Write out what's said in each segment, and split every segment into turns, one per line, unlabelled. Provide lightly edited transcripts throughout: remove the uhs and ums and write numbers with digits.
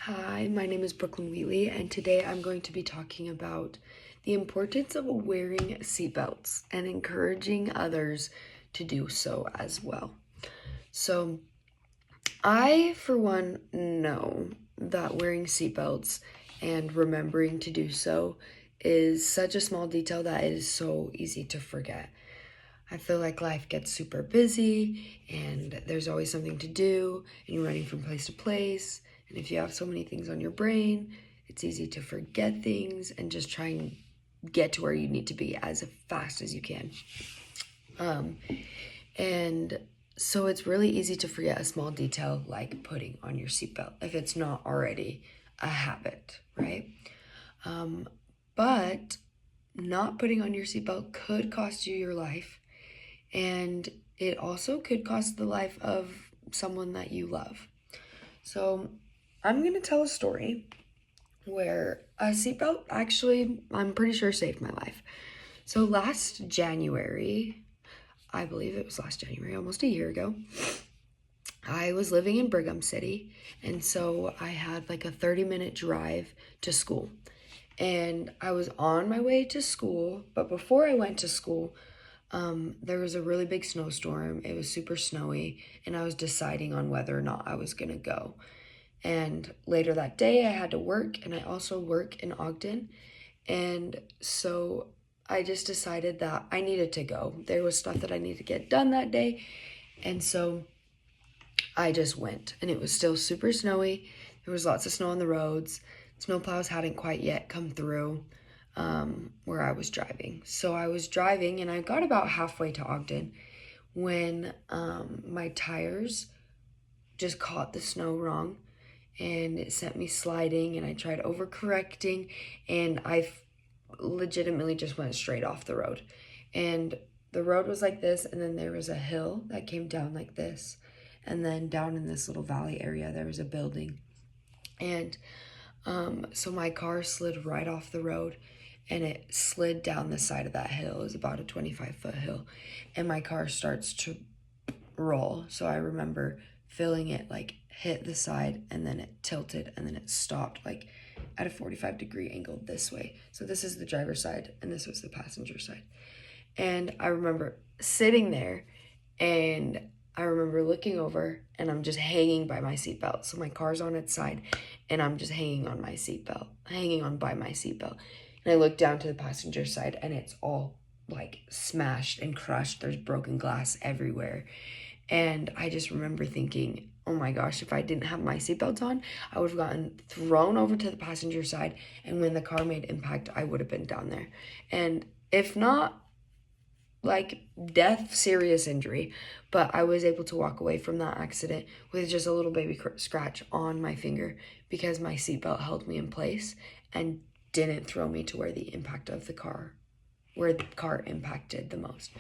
Hi, my name is Brooklyn Wheatley, and today I'm going to be talking about the importance of wearing seatbelts and encouraging others to do so as well. So, I, for one, know that wearing seatbelts and remembering to do so is such a small detail that it is so easy to forget. I feel like life gets super busy and there's always something to do and you're running from place to place. And if you have so many things on your brain, it's easy to forget things and just try and get to where you need to be as fast as you can. And so it's really easy to forget a small detail like putting on your seatbelt if it's not already a habit, right? But not putting on your seatbelt could cost you your life. And it also could cost the life of someone that you love. So I'm going to tell a story where a seatbelt actually, I'm pretty sure, saved my life. So last January, I believe it was last January, almost a year ago, I was living in Brigham City. And so I had like a 30-minute drive to school. And I was on my way to school, but before I went to school, there was a really big snowstorm. It was super snowy, and I was deciding on whether or not I was gonna go. And later that day, I had to work, and I also work in Ogden. And so I just decided that I needed to go. There was stuff that I needed to get done that day. And so I just went, and it was still super snowy. There was lots of snow on the roads. Snowplows hadn't quite yet come through where I was driving. So I was driving, and I got about halfway to Ogden when my tires just caught the snow wrong, and it sent me sliding, and I tried overcorrecting, and I legitimately just went straight off the road. And the road was like this, and then there was a hill that came down like this, and then down in this little valley area there was a building. And so my car slid right off the road, and it slid down the side of that hill. It was about a 25-foot hill, and my car starts to roll. So I remember feeling it like hit the side, and then it tilted, and then it stopped like at a 45-degree angle this way. So this is the driver's side, and this was the passenger side. And I remember sitting there, and I remember looking over, and I'm just hanging by my seatbelt. So my car's on its side, and I'm just hanging on by my seatbelt. And I look down to the passenger side, and it's all like smashed and crushed. There's broken glass everywhere. And I just remember thinking, oh my gosh, if I didn't have my seatbelt on, I would have gotten thrown over to the passenger side. And when the car made impact, I would have been down there. And if not, like death, serious injury, but I was able to walk away from that accident with just a little baby scratch on my finger because my seatbelt held me in place and didn't throw me to where the car impacted the most.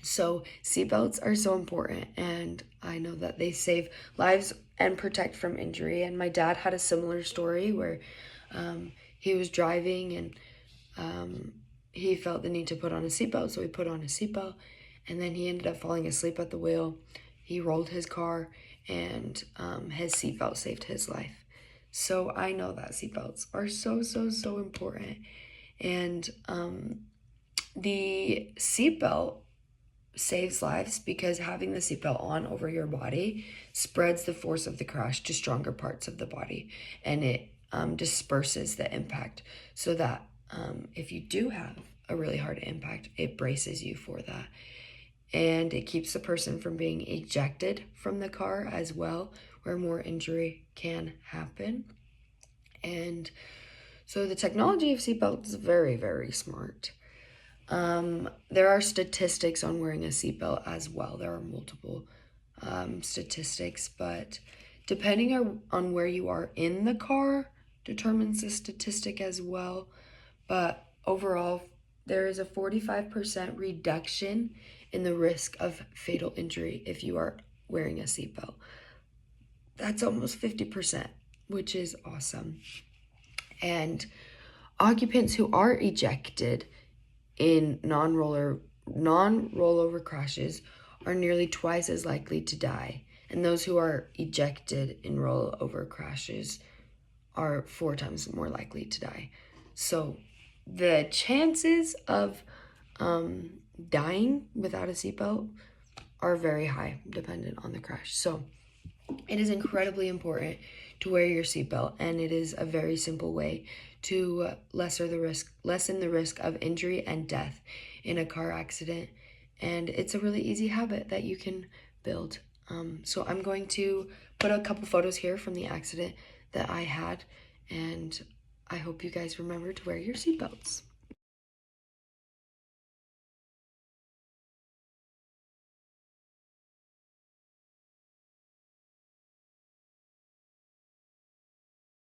So seatbelts are so important, and I know that they save lives and protect from injury. And my dad had a similar story where he was driving, and he felt the need to put on a seatbelt, so he put on a seatbelt, and then he ended up falling asleep at the wheel. He rolled his car, and his seatbelt saved his life. So I know that seatbelts are so important. And the seatbelt saves lives because having the seatbelt on over your body spreads the force of the crash to stronger parts of the body, and it disperses the impact so that if you do have a really hard impact, it braces you for that. And it keeps the person from being ejected from the car as well, where more injury can happen. And so the technology of seatbelts is very smart. There are statistics on wearing a seatbelt as well. There are multiple statistics, but depending on where you are in the car determines the statistic as well. But overall, there is a 45% reduction in the risk of fatal injury if you are wearing a seatbelt. That's almost 50%, which is awesome. And occupants who are ejected in non-rollover crashes are nearly twice as likely to die and those who are ejected in rollover crashes are 4 times more likely to die. So the chances of dying without a seatbelt are very high, dependent on the crash. So it is incredibly important to wear your seatbelt, and it is a very simple way to lessen the risk of injury and death in a car accident. And it's a really easy habit that you can build. So I'm going to put a couple photos here from the accident that I had, and I hope you guys remember to wear your seatbelts.